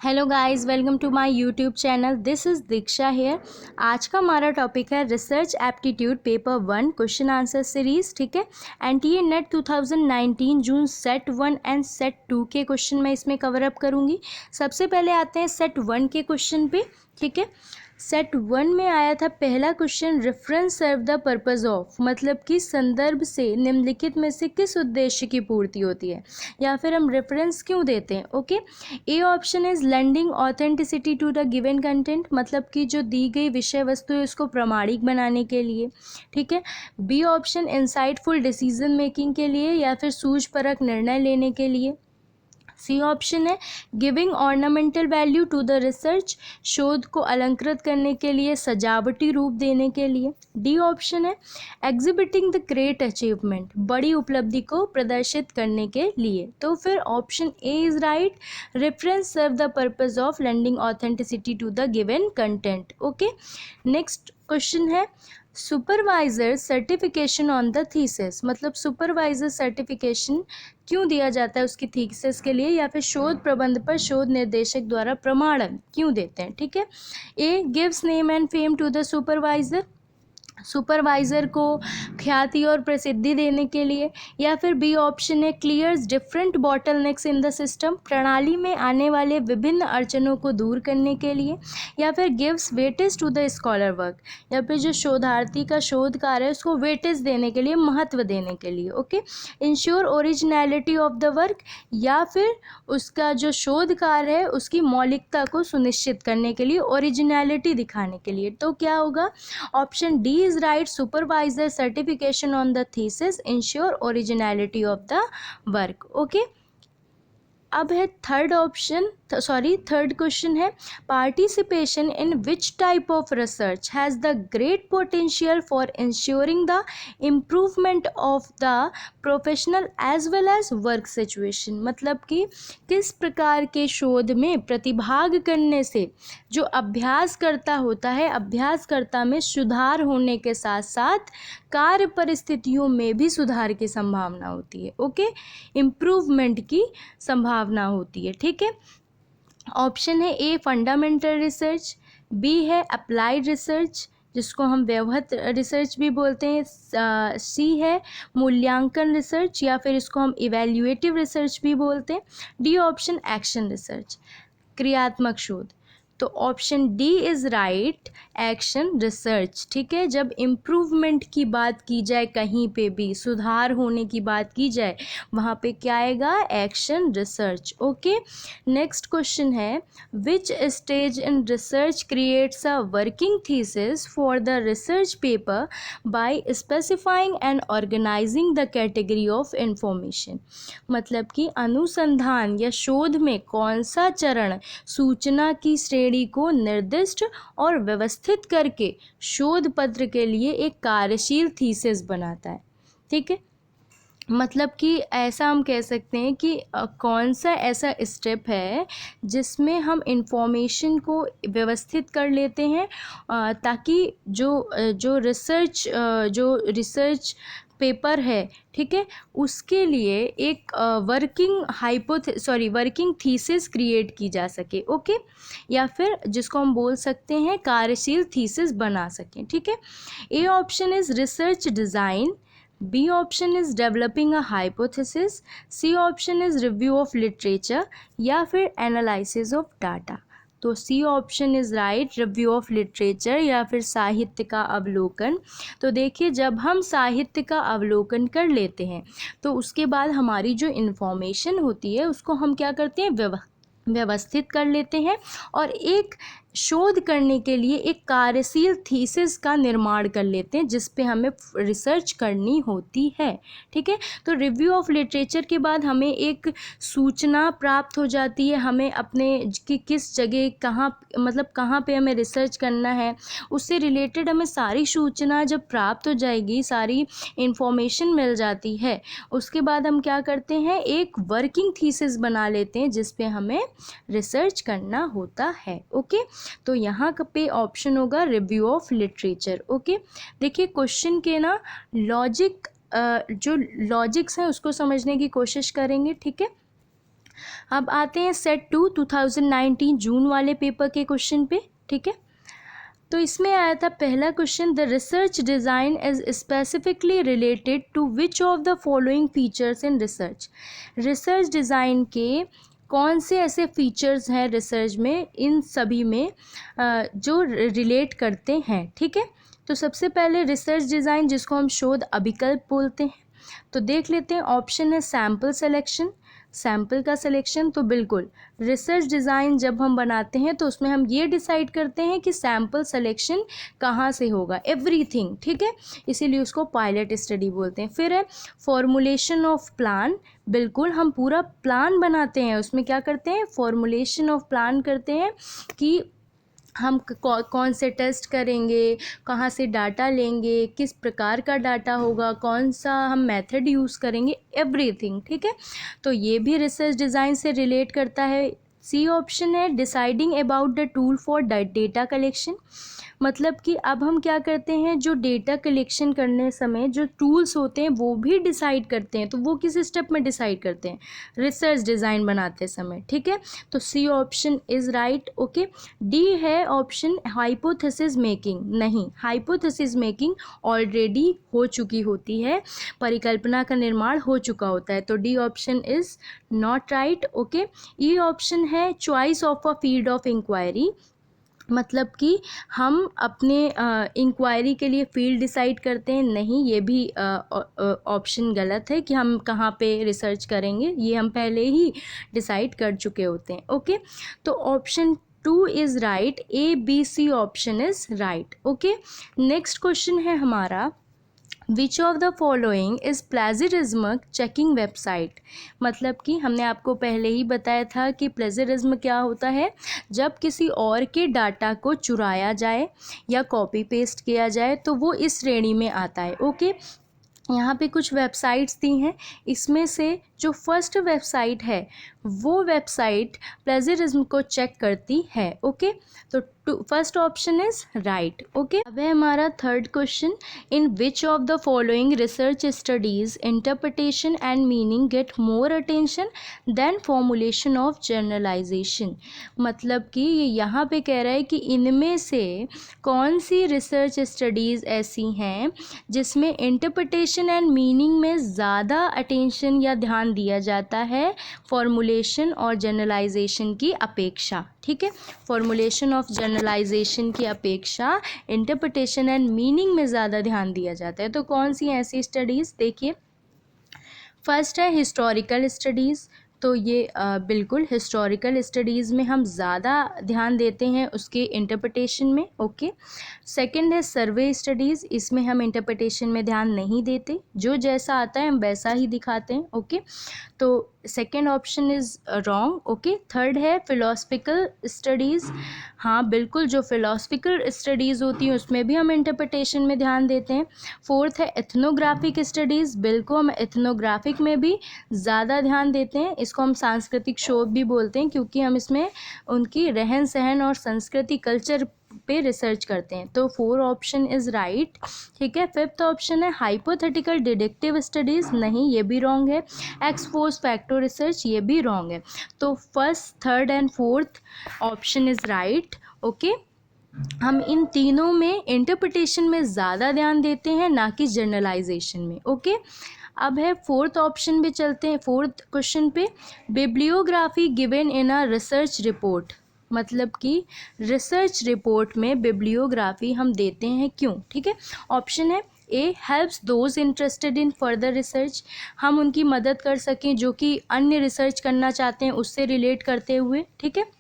Hello guys, welcome to my YouTube channel. This is Diksha here. आज का हमारा topic है research aptitude paper 1 question answer series. ठीक है, NTA NET 2019 June set 1 and set 2 के question मैं इसमें कवर अप करूँगी। सबसे पहले आते हैं सेट 1 के क्वेश्चन पे। ठीक है, सेट 1 में आया था पहला question, reference serve the purpose of, मतलब कि संदर्भ से निम्नलिखित में से किस उद्देश्य की पूर्ति होती है, या फिर हम रेफरेंस क्यों देते हैं। Okay, A option is lending authenticity to the given content, मतलब कि जो दी गई विषय वस्तु है उसको प्रमाणिक बनाने के लिए। ठीक है, B option insightful decision making के लिए या फिर सूझपरक निर्णय लेने के लिए। सी ऑप्शन है giving ornamental value to the research, शोध को अलंकृत करने के लिए, सजावटी रूप देने के लिए। डी ऑप्शन है एग्जिबिटिंग द ग्रेट अचीवमेंट, बड़ी उपलब्धि को प्रदर्शित करने के लिए। तो फिर option A is right, reference serve the purpose of lending authenticity to the given content. Okay, next question है supervisor certification on the thesis, मतलब सुपरवाइजर सर्टिफिकेशन क्यों दिया जाता है उसकी थीसिस के लिए, या फिर शोध प्रबंध पर शोध निर्देशक द्वारा प्रमाणन क्यों देते हैं। ठीक है, A gives name and fame to the supervisor, supervisor को ख्याति और प्रसिद्धि देने के लिए। या फिर बी ऑप्शन है clears different bottlenecks in the system, प्रणाली में आने वाले विभिन्न अड़चनों को दूर करने के लिए। या फिर gives weightage to the scholar work, या फिर जो शोधार्थी का शोध कार्य है उसको वेटेज देने के लिए, महत्व देने के लिए। Okay, ensure originality of the work, या फिर उसका जो शोध कार्य है उसकी मौलिकता को सुनिश्चित करने के लिए, ओरिजिनलिटी दिखाने के लिए। तो क्या होगा, option D is right, supervisor certification on the thesis ensure originality of the work. Okay, अब है थर्ड क्वेश्चन है participation in which type of research has the great potential for ensuring the improvement of the professional as well as work situation, मतलब कि किस प्रकार के शोध में प्रतिभाग करने से जो अभ्यासकर्ता होता है, अभ्यासकर्ता में सुधार होने के साथ साथ कार्य परिस्थितियों में भी सुधार की संभावना होती है। ओके, इम्प्रूवमेंट की संभावना होती है। ठीक है, ऑप्शन है ए फंडामेंटल रिसर्च, बी है अप्लाइड रिसर्च जिसको हम व्यवहार रिसर्च भी बोलते हैं, सी है मूल्यांकन रिसर्च या फिर इसको हम इवैल्यूएटिव रिसर्च भी बोलते हैं, डी ऑप्शन एक्शन रिसर्च, क्रियात्मक शोध। तो option D is right, action research. ठीक है, जब इम्प्रूवमेंट की बात की जाए, कहीं पे भी सुधार होने की बात की जाए, वहाँ पे क्या आएगा, action research. Okay, next question है which stage in research creates a working thesis for the research paper by specifying and organising the category of information, मतलब कि अनुसंधान या शोध में कौन सा चरण सूचना की श्रेणी को निर्दिष्ट और व्यवस्थित करके शोध पत्र के लिए एक कार्यशील थीसिस बनाता है। ठीक है, मतलब कि ऐसा हम कह सकते हैं कि कौन सा ऐसा स्टेप है जिसमें हम इंफॉर्मेशन को व्यवस्थित कर लेते हैं, ताकि जो रिसर्च पेपर है, ठीक है, उसके लिए एक वर्किंग थीसिस क्रिएट की जा सके। ओके, या फिर जिसको हम बोल सकते हैं कार्यशील थीसिस बना सकें। ठीक है, A option is research design, B option is developing a hypothesis, C option is review of literature, या फिर एनालिसिस ऑफ डाटा। तो C option is right, review of literature या फिर साहित्य का अवलोकन। तो देखिए, जब हम साहित्य का अवलोकन कर लेते हैं तो उसके बाद हमारी जो इन्फॉर्मेशन होती है उसको हम क्या करते हैं, व्यवस्थित कर लेते हैं और एक शोध करने के लिए एक कार्यशील थीसिस का निर्माण कर लेते हैं जिस पे हमें रिसर्च करनी होती है। ठीक है, तो रिव्यू ऑफ लिटरेचर के बाद हमें एक सूचना प्राप्त हो जाती है, हमें अपने कि किस जगह कहाँ पे हमें रिसर्च करना है, उससे रिलेटेड हमें सारी सूचना जब प्राप्त हो जाएगी, सारी इन्फॉर्मेशन मिल जाती है, उसके बाद हम क्या करते हैं, एक वर्किंग थीसिस बना लेते हैं जिस पे हमें रिसर्च करना होता है। ओके, तो यहाँ पे ऑप्शन होगा रिव्यू ऑफ लिटरेचर। ओके, देखिए क्वेश्चन के ना लॉजिक्स हैं उसको समझने की कोशिश करेंगे। ठीक है, अब आते हैं सेट 2 2019 जून वाले पेपर के क्वेश्चन पे, ठीक है। तो इसमें आया था पहला question, the research design is specifically related to which of the following features in research. Research design के कौन से ऐसे फीचर्स हैं रिसर्च में, इन सभी में जो रिलेट करते हैं, ठीक है। तो सबसे पहले रिसर्च डिज़ाइन, जिसको हम शोध अभिकल्प बोलते हैं, तो देख लेते हैं। ऑप्शन है सैम्पल सिलेक्शन, सैम्पल का सिलेक्शन। तो बिल्कुल रिसर्च डिज़ाइन जब हम बनाते हैं तो उसमें हम ये डिसाइड करते हैं कि सैम्पल सिलेक्शन कहाँ से होगा, एवरीथिंग, ठीक है, इसीलिए उसको पायलट स्टडी बोलते हैं। फिर है फॉर्मुलेशन ऑफ प्लान, बिल्कुल हम पूरा प्लान बनाते हैं, उसमें क्या करते हैं, फॉर्मुलेशन ऑफ प्लान करते हैं कि हम कौन से टेस्ट करेंगे, कहाँ से डाटा लेंगे, किस प्रकार का डाटा होगा, कौन सा हम मेथड यूज़ करेंगे, एवरीथिंग, ठीक है। तो ये भी रिसर्च डिज़ाइन से रिलेट करता है। सी ऑप्शन है deciding about the tool for data collection, मतलब कि अब हम क्या करते हैं, जो डेटा कलेक्शन करने समय जो टूल्स होते हैं वो भी डिसाइड करते हैं। तो वो किस स्टेप में डिसाइड करते हैं, रिसर्च डिज़ाइन बनाते समय, ठीक है। तो C option is right, okay. D है ऑप्शन हाइपोथेसिस मेकिंग, नहीं, हाइपोथेसिस मेकिंग ऑलरेडी हो चुकी होती है, परिकल्पना का निर्माण हो चुका होता है। तो D option is not right, okay. E option है choice of a field of inquiry, मतलब कि हम अपने इंक्वायरी के लिए फील्ड डिसाइड करते हैं, नहीं, ये भी ऑप्शन गलत है कि हम कहाँ पे रिसर्च करेंगे, ये हम पहले ही डिसाइड कर चुके होते हैं, ओके। तो option 2 is right, A B C option is right, okay. Next question है हमारा, which of the following is plagiarism checking website, मतलब कि हमने आपको पहले ही बताया था कि प्लेजरिज्म क्या होता है, जब किसी और के डाटा को चुराया जाए या कॉपी पेस्ट किया जाए तो वो इस श्रेणी में आता है, ओके। यहाँ पे कुछ वेबसाइट्स दी हैं, इसमें से जो फर्स्ट वेबसाइट है वो वेबसाइट प्लेजरिज्म को चेक करती है, ओके। तो first option is right, okay. अब है हमारा third question, in which of the following research studies interpretation and meaning get more attention than formulation of generalization, मतलब कि ये यहाँ पे कह रहा है कि इनमें से कौन सी रिसर्च स्टडीज़ ऐसी हैं जिसमें इंटरप्रिटेशन एंड मीनिंग में ज़्यादा अटेंशन या ध्यान दिया जाता है फॉर्मुलेशन और जनरलाइजेशन की अपेक्षा, ठीक है। फॉर्मुलेशन ऑफ जनरलाइजेशन की अपेक्षा इंटरप्रिटेशन एंड मीनिंग में ज़्यादा ध्यान दिया जाता है। तो कौन सी ऐसी स्टडीज़, देखिए, फर्स्ट है हिस्टोरिकल स्टडीज़, तो ये बिल्कुल हिस्टोरिकल स्टडीज़ में हम ज़्यादा ध्यान देते हैं उसके इंटरप्रिटेशन में, ओके। सेकंड है सर्वे स्टडीज़, इसमें हम इंटरप्रिटेशन में ध्यान नहीं देते, जो जैसा आता है हम वैसा ही दिखाते हैं, ओके। तो second option is wrong, okay. Third है फिलोसफिकल स्टडीज़, हाँ बिल्कुल, जो फिलोसफिकल स्टडीज़ होती हैं उसमें भी हम इंटरप्रिटेशन में ध्यान देते हैं। फोर्थ है एथनोग्राफिक स्टडीज़, बिल्कुल हम एथनोग्राफिक में भी ज़्यादा ध्यान देते हैं, इसको हम सांस्कृतिक शोध भी बोलते हैं क्योंकि हम इसमें उनकी रहन सहन और संस्कृति कल्चर पे रिसर्च करते हैं। तो 4 ऑप्शन इज़ राइट, ठीक है। फिफ्थ ऑप्शन है हाइपोथेटिकल डिडक्टिव स्टडीज़, नहीं, ये भी रॉन्ग है। एक्स पोस्ट फैक्टो रिसर्च, ये भी रॉन्ग है। तो first, third and fourth option is right, okay. हम इन तीनों में इंटरप्रिटेशन में ज़्यादा ध्यान देते हैं, ना कि जनरलाइजेशन में, ओके। अब है फोर्थ ऑप्शन पे चलते हैं, फोर्थ क्वेश्चन पे, bibliography given in a research report, मतलब कि रिसर्च रिपोर्ट में बिब्लियोग्राफी हम देते हैं क्यों, ठीक है। ऑप्शन है A helps those interested in further research, हम उनकी मदद कर सकें जो कि अन्य रिसर्च करना चाहते हैं उससे रिलेट करते हुए, ठीक है।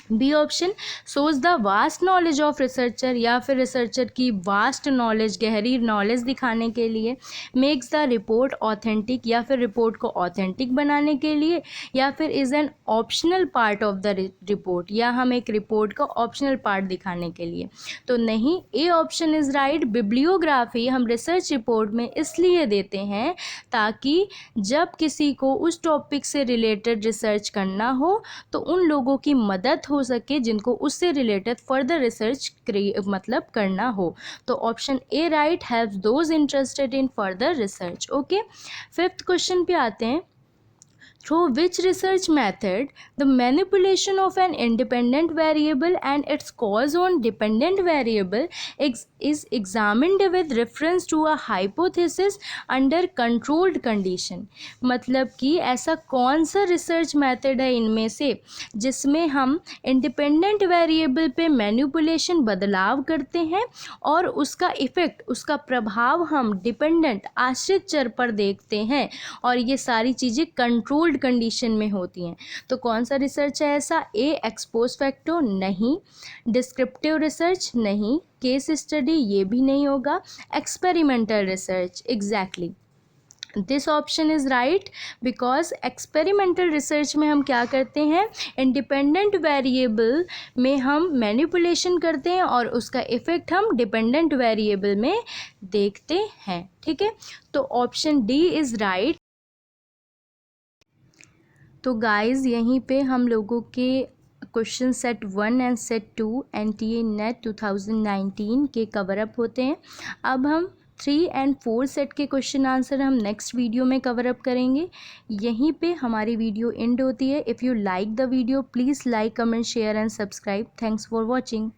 B option shows the vast knowledge of researcher, या फिर रिसर्चर की वास्ट नॉलेज, गहरी नॉलेज दिखाने के लिए। मेक्स द रिपोर्ट ऑथेंटिक, या फिर रिपोर्ट को ऑथेंटिक बनाने के लिए, या फिर is an optional part of the report, या हम एक रिपोर्ट का ऑप्शनल पार्ट दिखाने के लिए। तो नहीं, A option is right. Bibliography हम रिसर्च रिपोर्ट में इसलिए देते हैं ताकि जब किसी को उस टॉपिक से रिलेटेड रिसर्च करना हो तो उन लोगों की मदद हो सके जिनको उससे रिलेटेड फर्दर रिसर्च मतलब करना हो। तो option A right, helps those interested in further research, okay. Fifth question पे आते हैं, through which research method the manipulation of an independent variable and its cause on dependent variable is examined with reference to a hypothesis under controlled condition। मतलब कि ऐसा कौन सा research method है इनमें से जिसमें हम इंडिपेंडेंट वेरिएबल पे मैनिपुलेशन बदलाव करते हैं और उसका इफ़ेक्ट, उसका प्रभाव हम डिपेंडेंट आश्रित चर पर देखते हैं, और ये सारी चीज़ें कंट्रोल्ड कंडीशन में होती हैं। तो कौन सा रिसर्च है ऐसा? ए एक्सपोज फैक्टो नहीं, डिस्क्रिप्टिव रिसर्च नहीं, केस स्टडी ये भी नहीं होगा, experimental research. Exactly this option is right, because experimental research में हम क्या करते हैं, इंडिपेंडेंट वेरिएबल में हम मैनिपुलेशन करते हैं और उसका इफ़ेक्ट हम डिपेंडेंट वेरिएबल में देखते हैं। ठीक है, तो ऑप्शन डी इज़ राइट। तो गाइस यहीं पे हम लोगों के question set 1 and set 2 NTA NET 2019 के कवर अप होते हैं। अब हम 3 एंड 4 सेट के क्वेश्चन आंसर हम नेक्स्ट वीडियो में कवर अप करेंगे। यहीं पे हमारी वीडियो एंड होती है। If you like the video please like, comment, share and subscribe. Thanks for watching.